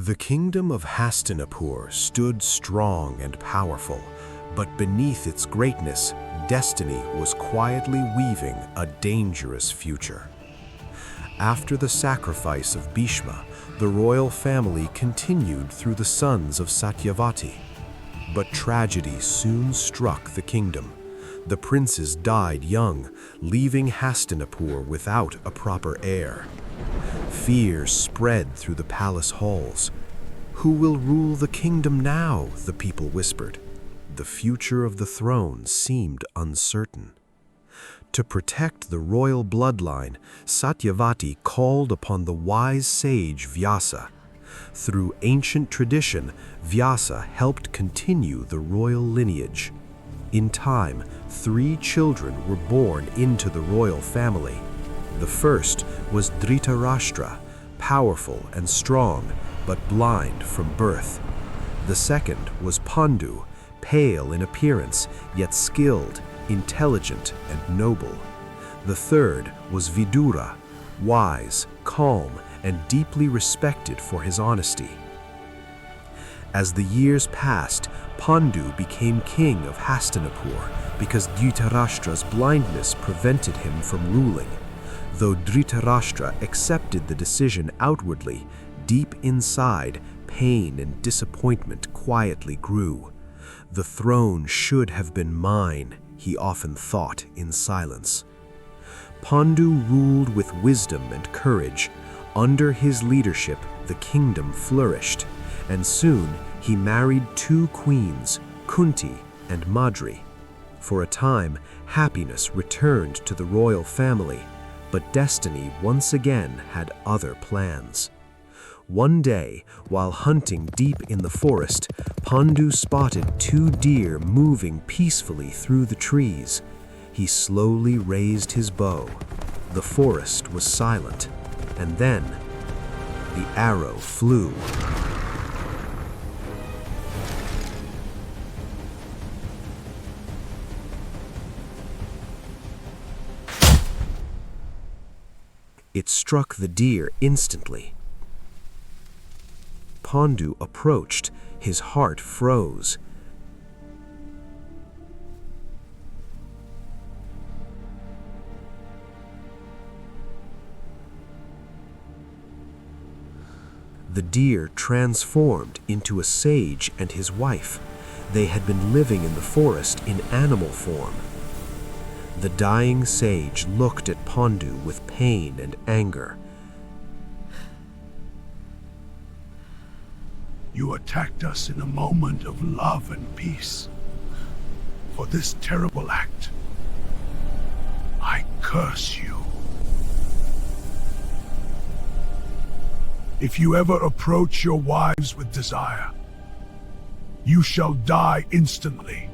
The kingdom of Hastinapur stood strong and powerful, but beneath its greatness, destiny was quietly weaving a dangerous future. After the sacrifice of Bhima, the royal family continued through the sons of Satyavati. But tragedy soon struck the kingdom. The princes died young, leaving Hastinapur without a proper heir. Fear spread through the palace halls. "Who will rule the kingdom now?" the people whispered. The future of the throne seemed uncertain. To protect the royal bloodline, Satyavati called upon the wise sage Vyasa. Through ancient tradition, Vyasa helped continue the royal lineage. In time, 3 children were born into the royal family. The first was Dhritarashtra, powerful and strong, but blind from birth. The second was Pandu, pale in appearance, yet skilled, intelligent, and noble. The third was Vidura, wise, calm, and deeply respected for his honesty. As the years passed, Pandu became king of Hastinapur because Dhritarashtra's blindness prevented him from ruling. Though Dhritarashtra accepted the decision outwardly, deep inside, pain and disappointment quietly grew. "The throne should have been mine," he often thought in silence. Pandu ruled with wisdom and courage. Under his leadership, the kingdom flourished, and soon he married 2 queens, Kunti and Madri. For a time, happiness returned to the royal family, but destiny once again had other plans. One day, while hunting deep in the forest, Pandu spotted 2 deer moving peacefully through the trees. He slowly raised his bow. The forest was silent, and then the arrow flew. It struck the deer instantly. Pandu approached, his heart froze. The deer transformed into a sage and his wife. They had been living in the forest in animal form. The dying sage looked at Pandu with pain and anger. "You attacked us in a moment of love and peace. For this terrible act, I curse you. If you ever approach your wives with desire, you shall die instantly."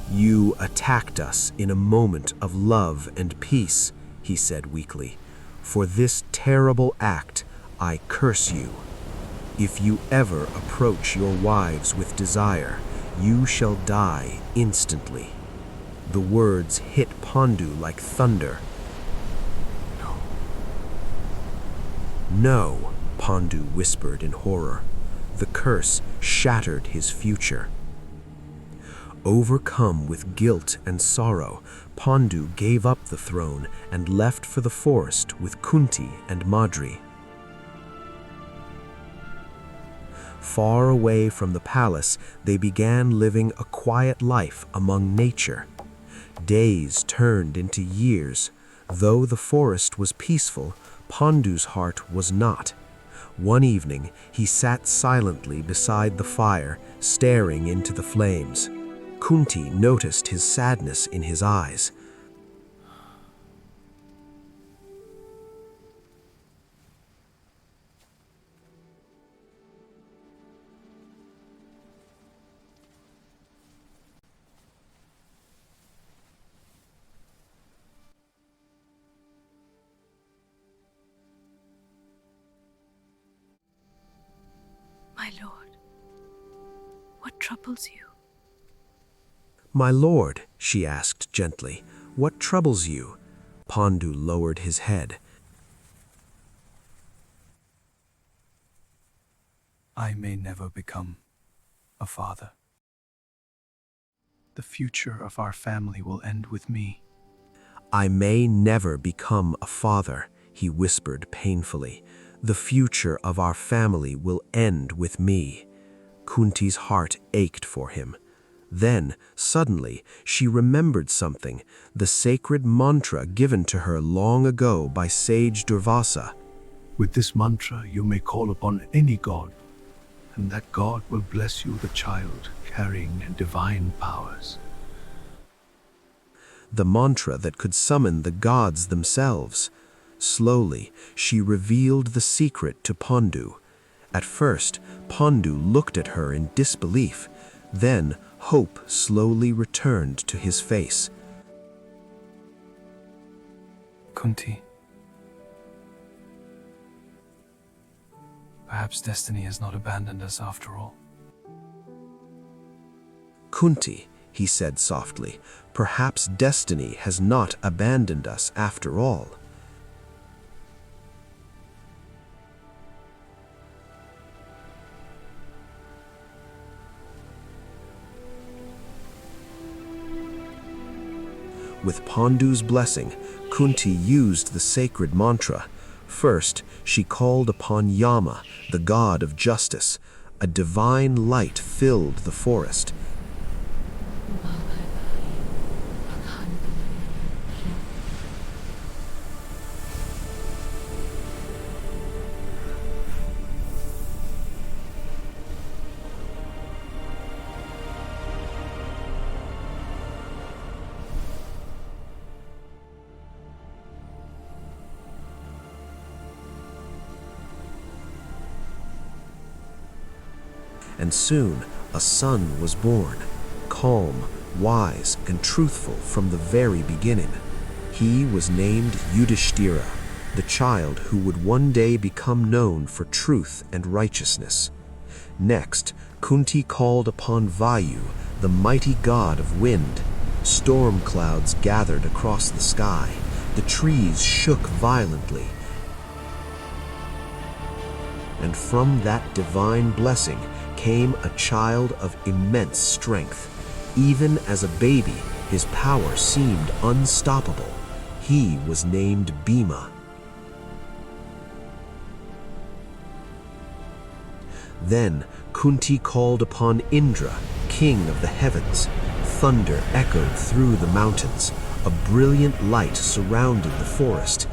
"You attacked us in a moment of love and peace," he said weakly. "For this terrible act, I curse you. If you ever approach your wives with desire, you shall die instantly." The words hit Pandu like thunder. "No," Pandu whispered in horror. The curse shattered his future. Overcome with guilt and sorrow, Pandu gave up the throne and left for the forest with Kunti and Madri. Far away from the palace, they began living a quiet life among nature. Days turned into years. Though the forest was peaceful, Pandu's heart was not. One evening, he sat silently beside the fire, staring into the flames. Kunti noticed his sadness in his eyes. "My lord, what troubles you?" "My lord," she asked gently, "what troubles you?" Pandu lowered his head. I may never become a father. The future of our family will end with me. I may never become a father, he whispered painfully. The future of our family will end with me. Kunti's heart ached for him. Then, suddenly, she remembered something, the sacred mantra given to her long ago by sage Durvasa. With this mantra, you may call upon any god, and that god will bless you, the child, carrying divine powers. The mantra that could summon the gods themselves. Slowly, she revealed the secret to Pandu. At first, Pandu looked at her in disbelief. Then, hope slowly returned to his face. Kunti, perhaps destiny has not abandoned us after all. Kunti, he said softly, perhaps destiny has not abandoned us after all. With Pandu's blessing, Kunti used the sacred mantra. First, she called upon Yama, the god of justice. A divine light filled the forest. And soon a son was born, calm, wise, and truthful from the very beginning. He was named Yudhishthira, the child who would one day become known for truth and righteousness. Next, Kunti called upon Vayu, the mighty god of wind. Storm clouds gathered across the sky. The trees shook violently. And from that divine blessing came a child of immense strength. Even as a baby, his power seemed unstoppable. He was named Bhima. Then Kunti called upon Indra, king of the heavens. Thunder echoed through the mountains. A brilliant light surrounded the forest.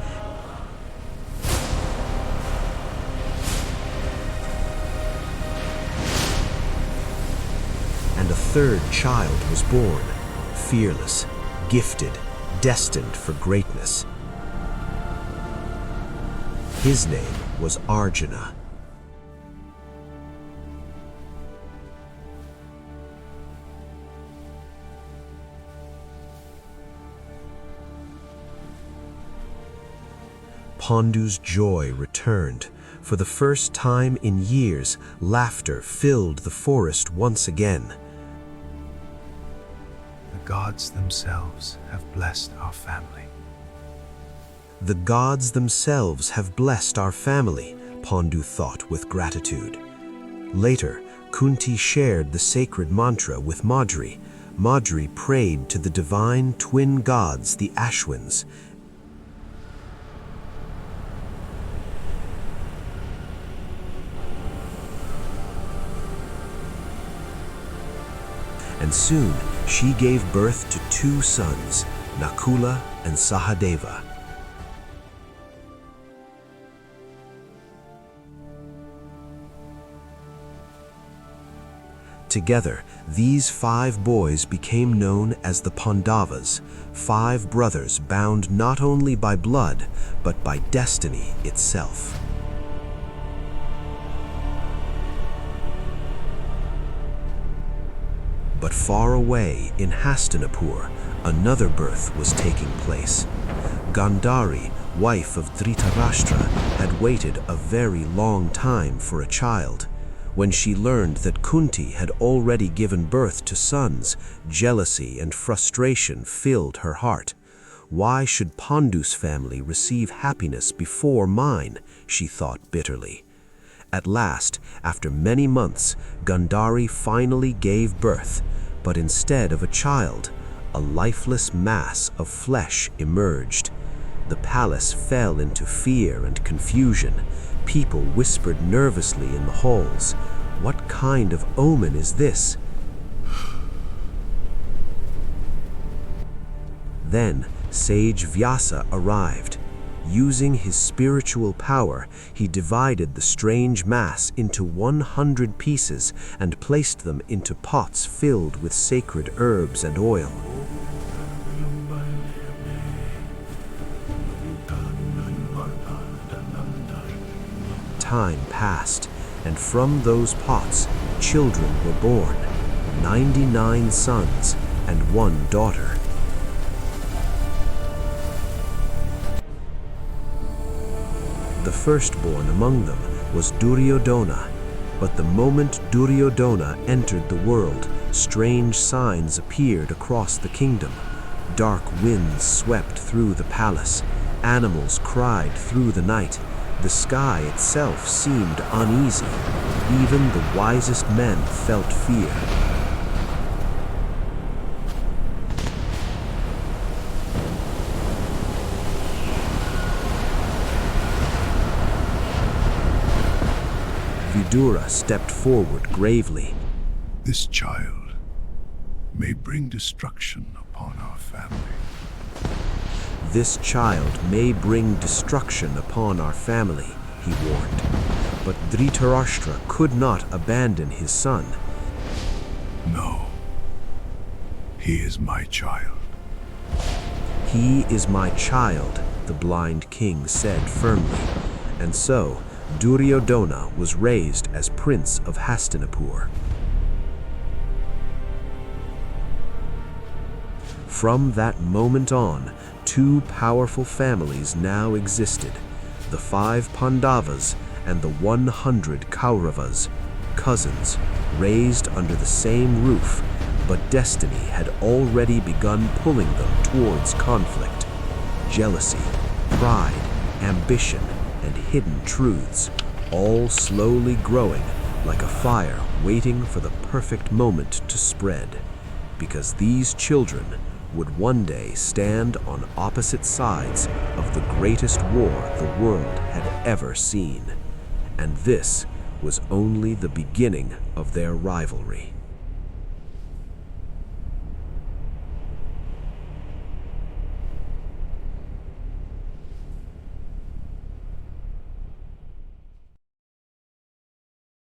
And a third child was born, fearless, gifted, destined for greatness. His name was Arjuna. Pandu's joy returned. For the first time in years, laughter filled the forest once again. The gods themselves have blessed our family. The gods themselves have blessed our family, Pandu thought with gratitude. Later, Kunti shared the sacred mantra with Madri. Madri prayed to the divine twin gods, the Ashwins. And soon she gave birth to two sons, Nakula and Sahadeva. Together, these 5 boys became known as the Pandavas, 5 brothers bound not only by blood, but by destiny itself. But far away in Hastinapur, another birth was taking place. Gandhari, wife of Dhritarashtra, had waited a very long time for a child. When she learned that Kunti had already given birth to sons, jealousy and frustration filled her heart. Why should Pandu's family receive happiness before mine? She thought bitterly. At last, after many months, Gandhari finally gave birth, but instead of a child, a lifeless mass of flesh emerged. The palace fell into fear and confusion. People whispered nervously in the halls, "What kind of omen is this?" Then sage Vyasa arrived. Using his spiritual power, he divided the strange mass into 100 pieces and placed them into pots filled with sacred herbs and oil. Time passed, and from those pots, children were born, 99 sons and 1 daughter. The firstborn among them was Duryodhana, but the moment Duryodhana entered the world, strange signs appeared across the kingdom. Dark winds swept through the palace, animals cried through the night, the sky itself seemed uneasy, even the wisest men felt fear. Vidura stepped forward gravely. This child may bring destruction upon our family. This child may bring destruction upon our family, he warned. But Dhritarashtra could not abandon his son. No, he is my child. He is my child, the blind king said firmly. And so, Duryodhana was raised as Prince of Hastinapur. From that moment on, 2 powerful families now existed, the 5 Pandavas and the 100 Kauravas, cousins, raised under the same roof, but destiny had already begun pulling them towards conflict. Jealousy, pride, ambition, and hidden truths, all slowly growing like a fire waiting for the perfect moment to spread, because these children would one day stand on opposite sides of the greatest war the world had ever seen. And this was only the beginning of their rivalry.